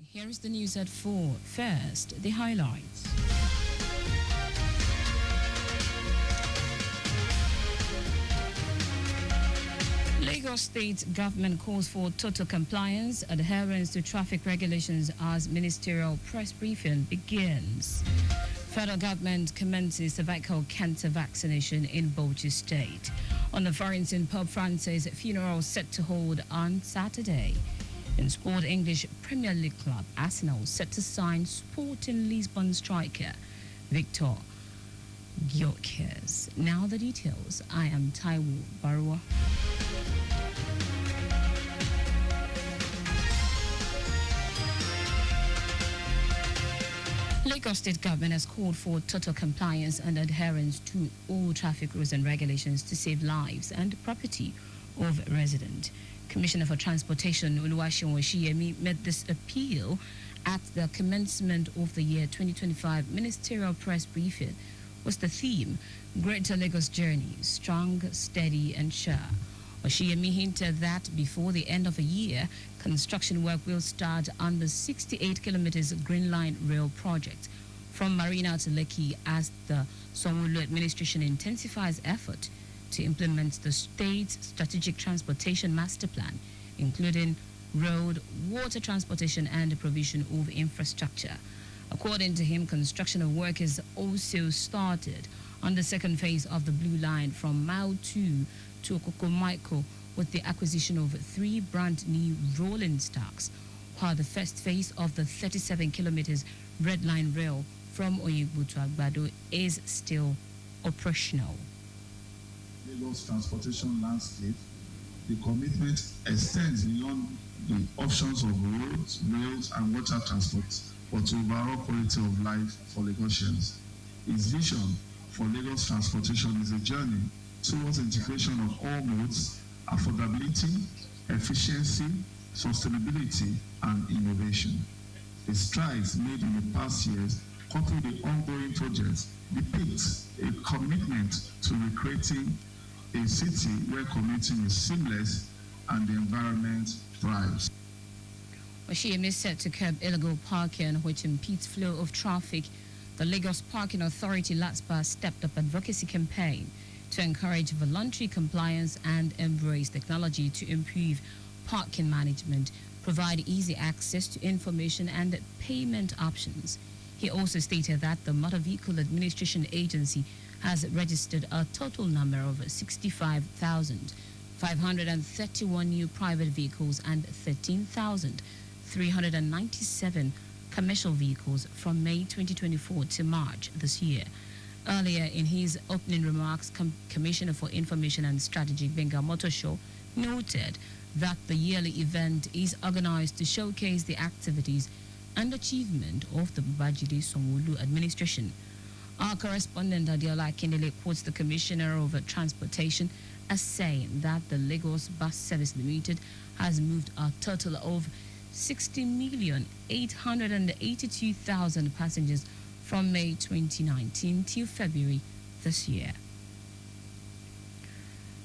Here is the news at 4. First, the highlights. Lagos State government calls for total compliance, adherence to traffic regulations as ministerial press briefing begins. Federal government commences cervical cancer vaccination in Bauchi State. On the Florentine Pope Francis funeral set to hold on Saturday. In sport, English Premier League club Arsenal set to sign Sporting Lisbon striker Victor Gyökeres. Now the details. I am Taiwo Baruwa. Lagos State government has called for total compliance and adherence to all traffic rules and regulations to save lives and property of residents. Commissioner for Transportation Oluwaseun Oshiyemi made this appeal at the commencement of the year 2025 ministerial press briefing. Was the theme Greater Lagos Journey, Strong, Steady and Sure. Oshiyemi hinted that before the end of the year, construction work will start on the 68 kilometers Green Line Rail project from Marina to Lekki as the Sanwo-Olu administration intensifies effort to implement the state's strategic transportation master plan, including road, water transportation and the provision of infrastructure. According to him, construction of work is also started on the second phase of the Blue Line from Mile 2 to Okokomaiko with the acquisition of 3 brand new rolling stocks, while the first phase of the 37 kilometers Red Line Rail from Oyigbo to Agbado is still operational. Lagos transportation landscape, the commitment extends beyond the options of roads, rails, and water transport, but to overall quality of life for Lagosians. His vision for Lagos transportation is a journey towards integration of all modes, affordability, efficiency, sustainability, and innovation. The strides made in the past years, coupled with the ongoing projects, depicts a commitment to recreating a city where commuting is seamless and the environment thrives. Oshiyemi is set to curb illegal parking, which impedes flow of traffic. The Lagos Parking Authority LATSPA stepped up advocacy campaign to encourage voluntary compliance and embrace technology to improve parking management, provide easy access to information and payment options. He also stated that the Motor Vehicle Administration Agency has registered a total number of 65,531 new private vehicles and 13,397 commercial vehicles from May 2024 to March this year. Earlier in his opening remarks, Commissioner for Information and Strategy Benga Motosho noted that the yearly event is organized to showcase the activities and achievement of the Babajide Sanwo-Olu administration. Our correspondent Adiola Kindele quotes the Commissioner of Transportation as saying that the Lagos Bus Service Limited has moved a total of 60,882,000 passengers from May 2019 till February this year.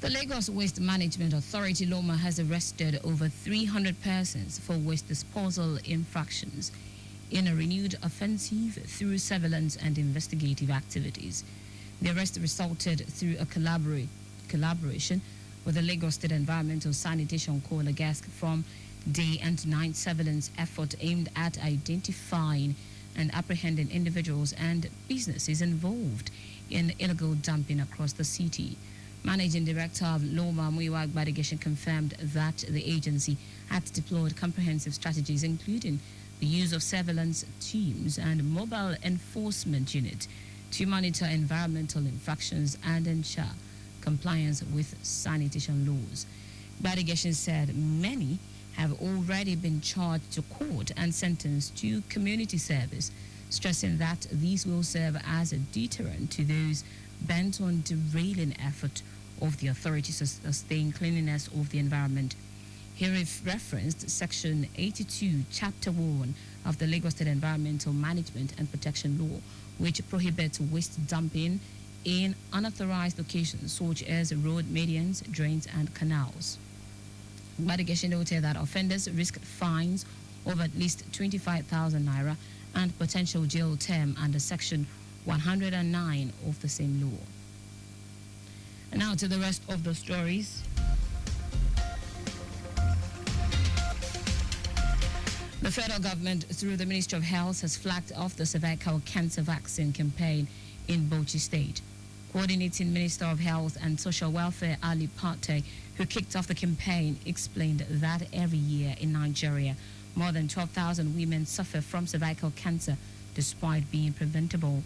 The Lagos Waste Management Authority LOMA has arrested over 300 persons for waste disposal infractions in a renewed offensive through surveillance and investigative activities. The arrest resulted through a collaboration with the Lagos State Environmental Sanitation Corps LAGASC from day and night surveillance effort aimed at identifying and apprehending individuals and businesses involved in illegal dumping across the city. Managing Director of LOMA, Muyiwa Gbadigeshin, confirmed that the agency had deployed comprehensive strategies, including the use of surveillance teams and mobile enforcement units to monitor environmental infractions and ensure compliance with sanitation laws. Gbadigeshin said many have already been charged to court and sentenced to community service, stressing that these will serve as a deterrent to those bent on derailing effort of the authorities to sustain cleanliness of the environment. He referenced Section 82, Chapter 1 of the Lagos State Environmental Management and Protection Law, which prohibits waste dumping in unauthorized locations such as road medians, drains, and canals. Gbadigeshin noted that offenders risk fines of at least 25,000 naira and potential jail term under Section 109 of the same law. And now to the rest of the stories. The federal government, through the Ministry of Health, has flagged off the cervical cancer vaccine campaign in Bauchi State. Coordinating Minister of Health and Social Welfare Ali Pate, who kicked off the campaign, explained that every year in Nigeria, more than 12,000 women suffer from cervical cancer despite being preventable.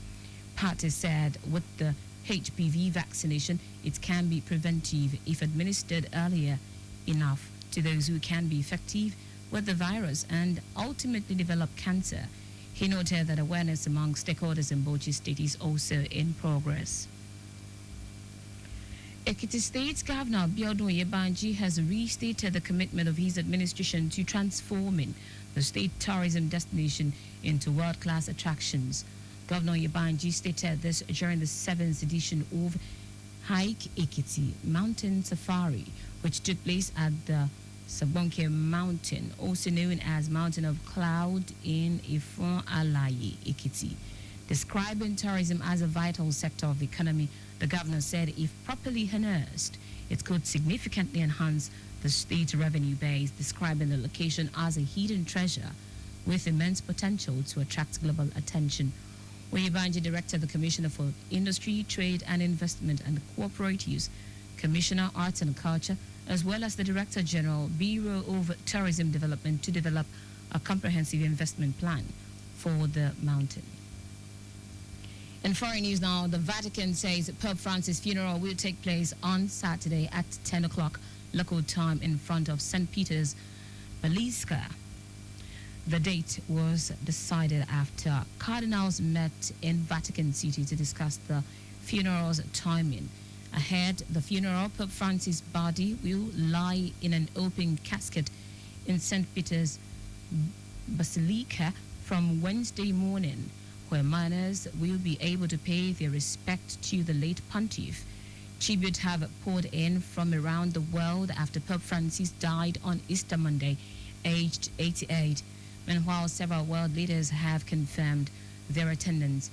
Pate said with the HPV vaccination, it can be preventive if administered earlier enough to those who can be effective with the virus and ultimately develop cancer. He noted that awareness among stakeholders in Bauchi State is also in progress. Ekiti State's Governor Biodun Yebanji has restated the commitment of his administration to transforming the state tourism destination into world-class attractions. Governor Yebanji stated this during the 7th edition of Hike Ekiti Mountain Safari, which took place at the Sabonke Mountain, also known as Mountain of Cloud in Ifon Alaye, Ekiti. Describing tourism as a vital sector of the economy, the governor said if properly harnessed, it could significantly enhance the state's revenue base, describing the location as a hidden treasure with immense potential to attract global attention. Oyebanji directed the Commissioner for Industry, Trade and Investment and Cooperatives, Commissioner Arts and Culture, as well as the Director General, Bureau of Tourism Development, to develop a comprehensive investment plan for the mountain. In foreign news now, the Vatican says Pope Francis' funeral will take place on Saturday at 10 o'clock local time in front of St. Peter's Basilica. The date was decided after cardinals met in Vatican City to discuss the funeral's timing. Ahead the funeral, Pope Francis' body will lie in an open casket in St. Peter's Basilica from Wednesday morning, where mourners will be able to pay their respect to the late pontiff. Tribute have poured in from around the world after Pope Francis died on Easter Monday, aged 88. Meanwhile, several world leaders have confirmed their attendance.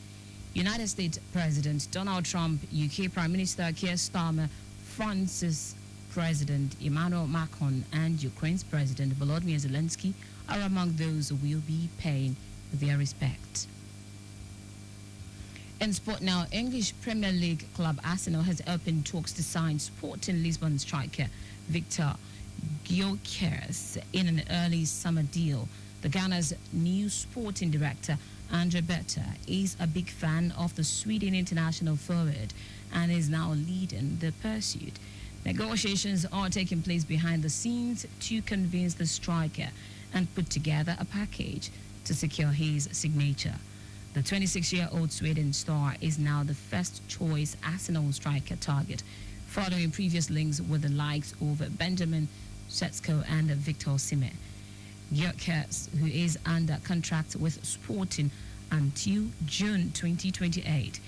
United States President Donald Trump, UK Prime Minister Keir Starmer, France's President Emmanuel Macron, and Ukraine's President Volodymyr Zelensky are among those who will be paying their respect. In sport now, English Premier League club Arsenal has opened talks to sign Sporting Lisbon striker Victor Gyökeres in an early summer deal. The Ghana's new sporting director, Andre Berta, is a big fan of the Sweden international forward and is now leading the pursuit. Negotiations are taking place behind the scenes to convince the striker and put together a package to secure his signature. The 26-year-old Sweden star is now the first choice Arsenal striker target, following previous links with the likes of Benjamin Sesko and Victor Osimhen. Gyökeres, who is under contract with Sporting until June 2028,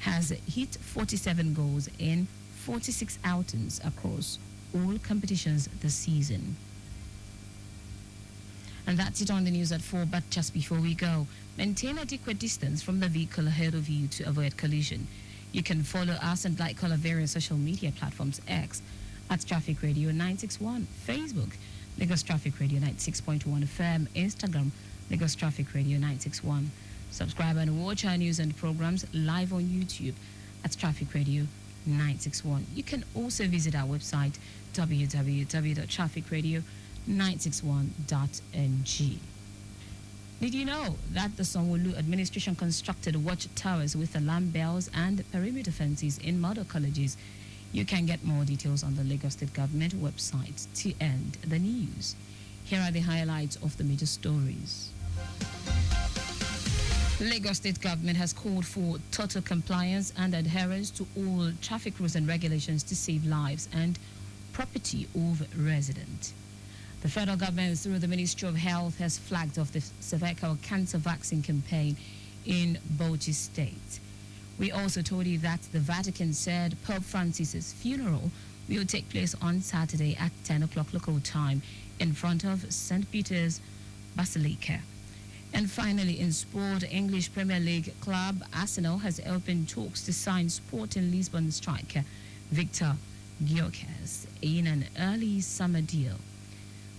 has hit 47 goals in 46 outings across all competitions this season. And that's it on the news at 4, but just before we go, maintain adequate distance from the vehicle ahead of you to avoid collision. You can follow us and like our various social media platforms: X at Traffic Radio 961, Facebook Lagos Traffic Radio 96.1 FM, Instagram Lagos Traffic Radio 961. Subscribe and watch our news and programs live on YouTube at Traffic Radio 961. You can also visit our website www.trafficradio961.ng. Did you know that the Sanwo-Olu administration constructed watch towers with alarm bells and perimeter fences in model colleges? You can get more details on the Lagos State Government website. To end the news, here are the highlights of the major stories. Lagos State Government has called for total compliance and adherence to all traffic rules and regulations to save lives and property of residents. The federal government, through the Ministry of Health, has flagged off the cervical cancer vaccine campaign in Bauchi State. We also told you that the Vatican said Pope Francis's funeral will take place on Saturday at 10 o'clock local time in front of St. Peter's Basilica. And finally, in sport, English Premier League club Arsenal has opened talks to sign Sporting Lisbon striker Victor Gyökeres in an early summer deal.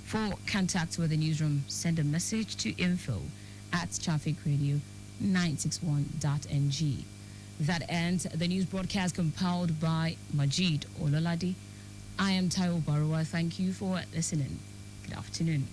For contact with the newsroom, send a message to info@trafficradio961.ng. That ends the news broadcast compiled by Majid Ololade. I am Taiwo Baruwa. Thank you for listening. Good afternoon.